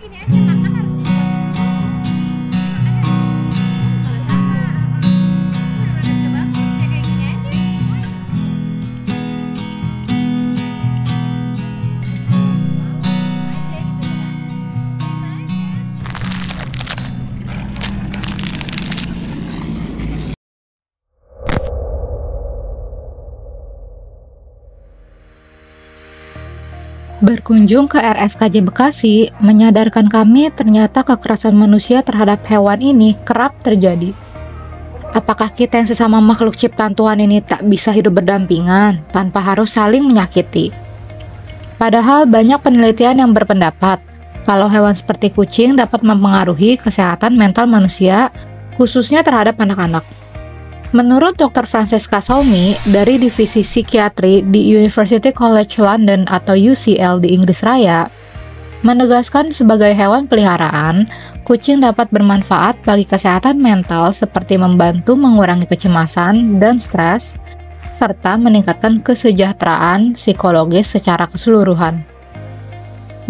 Gini aja makan harus dibuat terus. Jadi makannya kalau sama udah kayak gini aja. Berkunjung ke RSKJ Bekasi menyadarkan kami ternyata kekerasan manusia terhadap hewan ini kerap terjadi. Apakah kita yang sesama makhluk ciptaan Tuhan ini tak bisa hidup berdampingan tanpa harus saling menyakiti? Padahal banyak penelitian yang berpendapat kalau hewan seperti kucing dapat mempengaruhi kesehatan mental manusia, khususnya terhadap anak-anak. Menurut Dr. Francesca Saumi dari Divisi Psikiatri di University College London atau UCL di Inggris Raya, menegaskan sebagai hewan peliharaan, kucing dapat bermanfaat bagi kesehatan mental seperti membantu mengurangi kecemasan dan stres, serta meningkatkan kesejahteraan psikologis secara keseluruhan.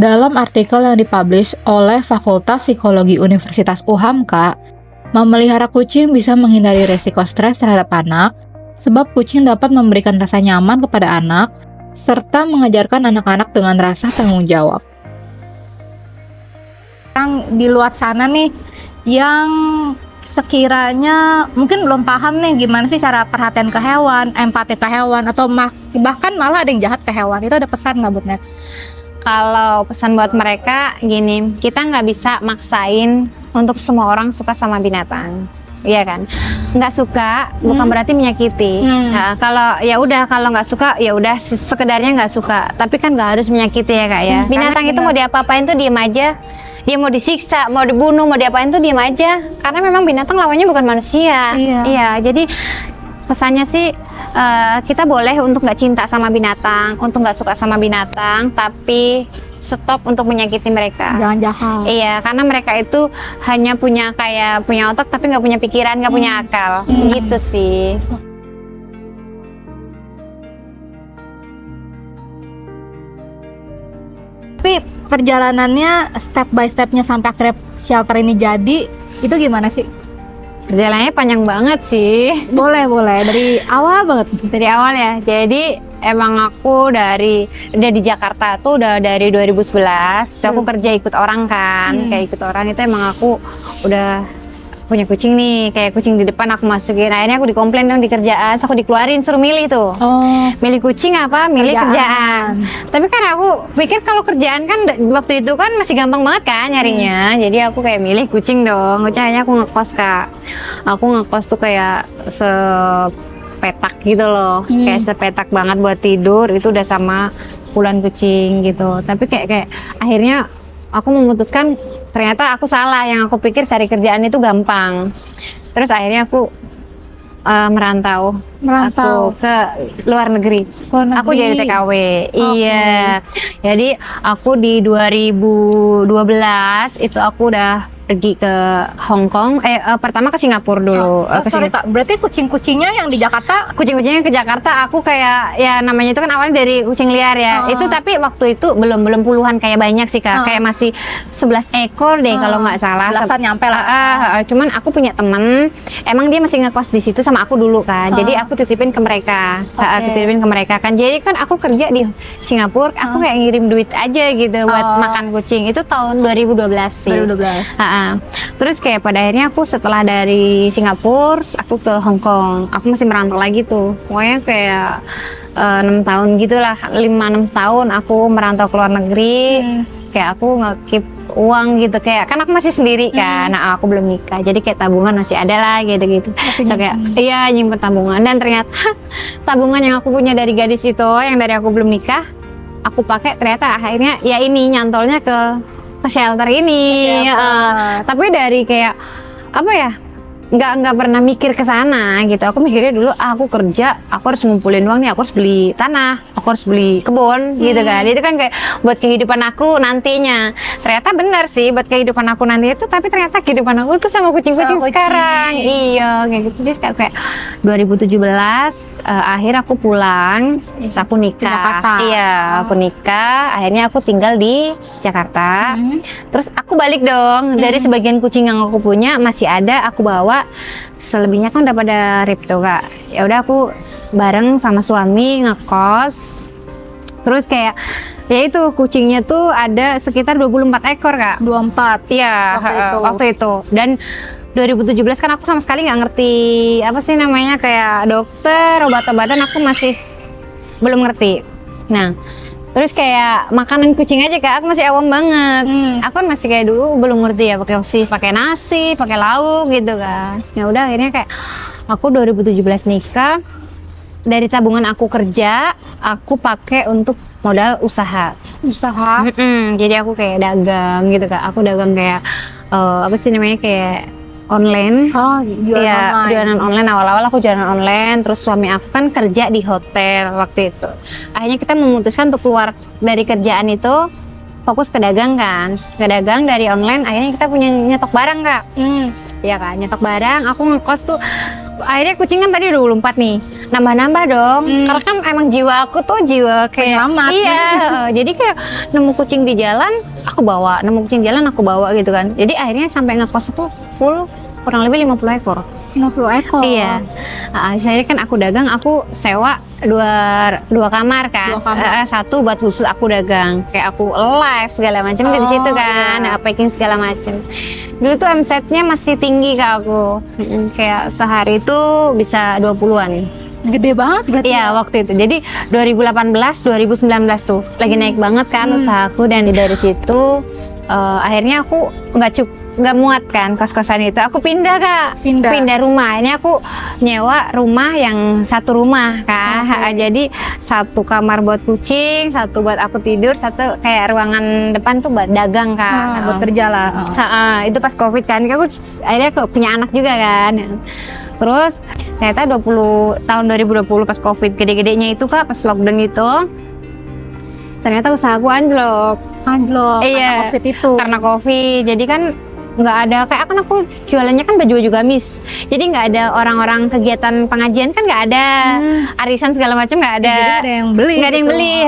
Dalam artikel yang dipublish oleh Fakultas Psikologi Universitas UHAMKA, memelihara kucing bisa menghindari resiko stres terhadap anak, sebab kucing dapat memberikan rasa nyaman kepada anak, serta mengajarkan anak-anak dengan rasa tanggung jawab. Yang di luar sana nih, yang sekiranya mungkin belum paham nih gimana sih cara perhatian ke hewan, empati ke hewan, atau bahkan malah ada yang jahat ke hewan, itu ada pesan nggak buat mereka? Kalau pesan buat mereka gini, kita nggak bisa maksain untuk semua orang suka sama binatang, iya kan? Nggak suka bukan berarti menyakiti. Nah, kalau ya udah, kalau nggak suka ya udah sekedarnya nggak suka, tapi kan nggak harus menyakiti ya kak ya. Binatang itu mau diapa-apain tuh diem aja. Dia mau disiksa, mau dibunuh, mau diapain tuh diem aja. Karena memang binatang lawannya bukan manusia. Iya, jadi pesannya sih kita boleh untuk nggak cinta sama binatang, untuk nggak suka sama binatang, tapi stop untuk menyakiti mereka. Jangan jahat. Iya, karena mereka itu hanya punya otak tapi nggak punya pikiran, nggak punya akal, gitu sih. Tapi perjalanannya step by stepnya sampai akhirnya shelter ini jadi, itu gimana sih? Perjalanannya panjang banget sih. Boleh dari awal banget. Dari awal ya. Jadi emang aku udah di Jakarta tuh udah dari 2011. Tuh aku kerja ikut orang kan. Kayak ikut orang itu emang aku udah punya kucing nih, kayak kucing di depan aku masukin. Akhirnya aku dikomplain dong di kerjaan, so aku dikeluarin suruh milih tuh. Milih kucing apa, milih kerjaan. Tapi kan aku pikir kalau kerjaan kan waktu itu kan masih gampang banget kan nyarinya. Jadi aku kayak milih kucing dong. Akhirnya aku ngekos kak. Aku ngekos tuh kayak sepetak gitu loh. Kayak sepetak banget buat tidur, itu udah sama puluhan kucing gitu. Tapi kayak akhirnya aku memutuskan ternyata aku salah, yang aku pikir cari kerjaan itu gampang. Terus akhirnya aku merantau aku ke luar negeri. Aku jadi TKW. Iya. Jadi aku di 2012 itu aku udah pergi ke Hong Kong. Pertama ke Singapura dulu. Sorry kak, berarti kucing-kucingnya yang di Jakarta? Kucing-kucingnya ke Jakarta, aku kayak ya namanya itu kan awalnya dari kucing liar ya. Itu tapi waktu itu belum puluhan kayak banyak sih kak. Kayak masih 11 ekor deh kalau nggak salah. Belasan nyampe lah. Cuman aku punya temen, emang dia masih ngekos di situ sama aku dulu kan. Jadi aku titipin ke mereka. Titipin ke mereka kan. Jadi kan aku kerja di Singapura, aku kayak ngirim duit aja gitu buat makan kucing. Itu tahun 2012 sih. 2012. Terus kayak pada akhirnya aku setelah dari Singapura aku ke Hong Kong, aku masih merantau lagi tuh, pokoknya kayak 6 tahun gitulah, 5-6 tahun aku merantau ke luar negeri. Kayak aku nge-keep uang gitu, kayak kan aku masih sendiri kan, nah aku belum nikah, jadi kayak tabungan masih ada lah gitu-gitu. So kayak iya nyimpen tabungan, dan ternyata tabungan yang aku punya dari gadis itu, yang dari aku belum nikah, aku pakai ternyata akhirnya ya ini nyantolnya ke shelter ini. Tapi dari kayak apa ya, nggak pernah mikir ke sana gitu. Aku mikirnya dulu aku kerja, aku harus ngumpulin uang nih, aku harus beli tanah, aku harus beli kebun gitu kan. Itu kan kayak buat kehidupan aku nantinya. Ternyata benar sih buat kehidupan aku nanti itu, tapi ternyata kehidupan aku itu sama kucing-kucing sekarang. Iya kayak gitu. Jadi kayak 2017 akhir aku pulang, terus aku nikah. Iya, aku nikah, akhirnya aku tinggal di Jakarta. Terus aku balik dong, dari sebagian kucing yang aku punya masih ada, aku bawa. Selebihnya kan udah pada rip tuh Kak. Ya udah aku bareng sama suami ngekos. Terus kayak ya itu kucingnya tuh ada sekitar 24 ekor Kak. 24. Iya, waktu itu. Dan 2017 kan aku sama sekali nggak ngerti apa sih namanya kayak dokter, obat-obatan, aku masih belum ngerti. Nah, terus kayak makanan kucing aja Kak, aku masih awam banget. Aku kan masih kayak dulu belum ngerti ya pakai nasi, pakai lauk gitu kan. Ya udah akhirnya kayak aku 2017 nikah, dari tabungan aku kerja, aku pakai untuk modal usaha. Jadi aku kayak dagang gitu Kak. Aku dagang kayak apa sih namanya kayak online. Jualan online. Awal-awal aku jualan online, terus suami aku kan kerja di hotel waktu itu. Akhirnya kita memutuskan untuk keluar dari kerjaan itu, fokus ke dagang kan. Ke dagang dari online, akhirnya kita punya nyetok barang Kak. Iya kan, nyetok barang, aku ngekos tuh. Akhirnya kucing kan tadi udah 24 nih, nambah-nambah dong. Karena kan emang jiwa aku tuh jiwa kayak penyelamat. Iya, jadi kayak nemu kucing di jalan, aku bawa. Nemu kucing jalan, aku bawa gitu kan. Jadi akhirnya sampai ngekos itu full kurang lebih 50 ekor. 50 ekor. Iya. Saya kan aku dagang, aku sewa dua kamar kan. Satu buat khusus aku dagang. Kayak aku live segala macam di situ kan, packing segala macam. Dulu tuh omsetnya masih tinggi Kak aku. Kayak sehari itu bisa 20-an. Gede banget berarti. Iya, waktu itu. Jadi 2018, 2019 tuh lagi naik banget kan usahaku, dan dari situ akhirnya aku nggak muat kan kos-kosan itu, aku pindah Kak, pindah rumah. Ini aku nyewa rumah yang satu rumah Kak. Jadi satu kamar buat kucing, satu buat aku tidur, satu kayak ruangan depan tuh buat dagang Kak. Buat kerja lah. Itu pas COVID kan, aku akhirnya punya anak juga kan. Terus ternyata tahun 2020 pas COVID gede-gedenya itu Kak, pas lockdown itu, ternyata usahaku anjlok. Iya, karena COVID itu. Karena COVID, jadi kan nggak ada, kayak aku jualannya kan baju gamis, jadi nggak ada orang-orang kegiatan pengajian kan nggak ada, arisan segala macam nggak ada. Jadi nggak ada yang beli.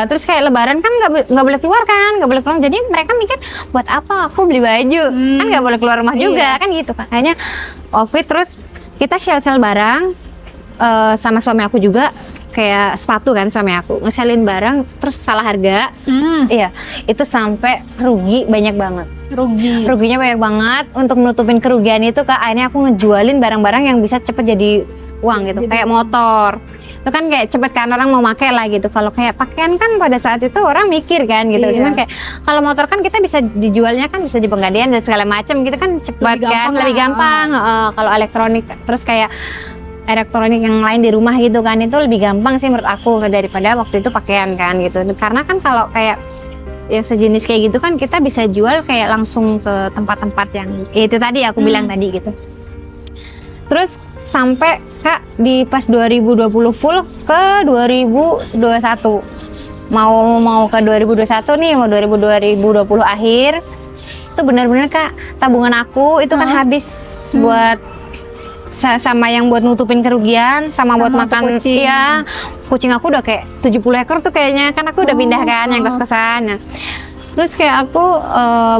Terus kayak lebaran kan nggak boleh keluar kan, nggak boleh keluar. Jadi mereka mikir buat apa aku beli baju, kan nggak boleh keluar rumah juga kan gitu kan. Akhirnya COVID, terus kita sel barang sama suami aku juga. Kayak sepatu kan, suami aku ngeselin barang terus salah harga. Iya, itu sampai rugi banyak banget. Ruginya banyak banget. Untuk nutupin kerugian itu Kak, akhirnya aku ngejualin barang-barang yang bisa cepet jadi uang gitu. Kayak motor itu kan kayak cepet kan, orang mau pakai lah gitu. Kalau kayak pakaian kan pada saat itu orang mikir kan gitu. Cuman kayak kalau motor kan kita bisa dijualnya kan, bisa di penggadean dan segala macam gitu kan, cepet kan, lebih gampang. Kalau elektronik, terus kayak elektronik yang lain di rumah gitu kan, itu lebih gampang sih menurut aku daripada waktu itu pakaian kan gitu. Karena kan kalau kayak yang sejenis kayak gitu kan kita bisa jual kayak langsung ke tempat-tempat yang itu tadi aku bilang tadi gitu. Terus sampai Kak di pas 2020 full ke 2021, mau ke 2021 nih, mau 2020 akhir itu benar-benar Kak, tabungan aku itu kan habis buat sama yang buat nutupin kerugian, sama buat makan kucing. Iya, kucing aku udah kayak 70 ekor tuh kayaknya, kan aku udah pindah kan yang kos-kosan. Nah, terus kayak aku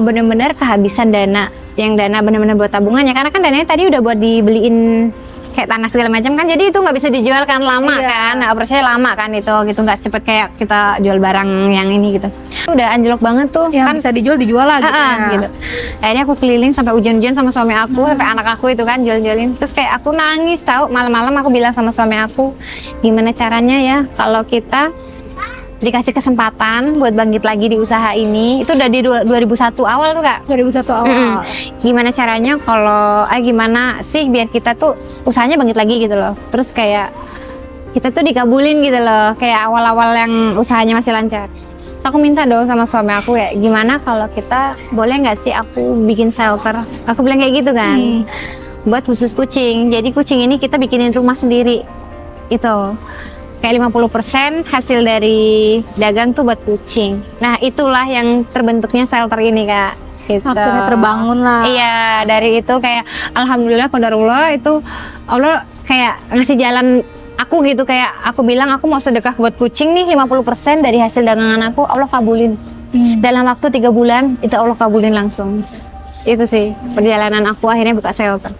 bener-bener kehabisan dana, yang dana bener-bener buat tabungannya, karena kan dananya tadi udah buat dibeliin kayak tanah segala macam kan, jadi itu nggak bisa dijual kan, lama kan, operasinya lama kan itu gitu, nggak cepet kayak kita jual barang yang ini gitu. Udah anjlok banget tuh yang kan, bisa dijual lagi gitu. Akhirnya aku keliling sampai hujan-hujan sama suami aku, sampai anak aku itu kan jual-jualin. Terus kayak aku nangis tahu, malam-malam aku bilang sama suami aku, gimana caranya ya kalau kita dikasih kesempatan buat bangkit lagi di usaha ini. Itu udah di 2001 awal tuh Kak. 2001 awal. Gimana caranya kalau gimana sih biar kita tuh usahanya bangkit lagi gitu loh. Terus kayak kita tuh dikabulin gitu loh, kayak awal-awal yang usahanya masih lancar. So, aku minta dong sama suami aku ya, gimana kalau kita boleh nggak sih aku bikin shelter? Aku bilang kayak gitu kan. buat khusus kucing. Jadi kucing ini kita bikinin rumah sendiri. Itu kayak 50% hasil dari dagang tuh buat kucing. Nah, itulah yang terbentuknya shelter ini, Kak. Gitu. Akhirnya terbangun lah. Iya, dari itu kayak alhamdulillah qadarullah itu Allah kayak ngasih jalan aku gitu, kayak aku bilang aku mau sedekah buat kucing nih 50% dari hasil dagangan aku, Allah kabulin. Dalam waktu 3 bulan itu Allah kabulin langsung. Itu sih perjalanan aku akhirnya buka shelter.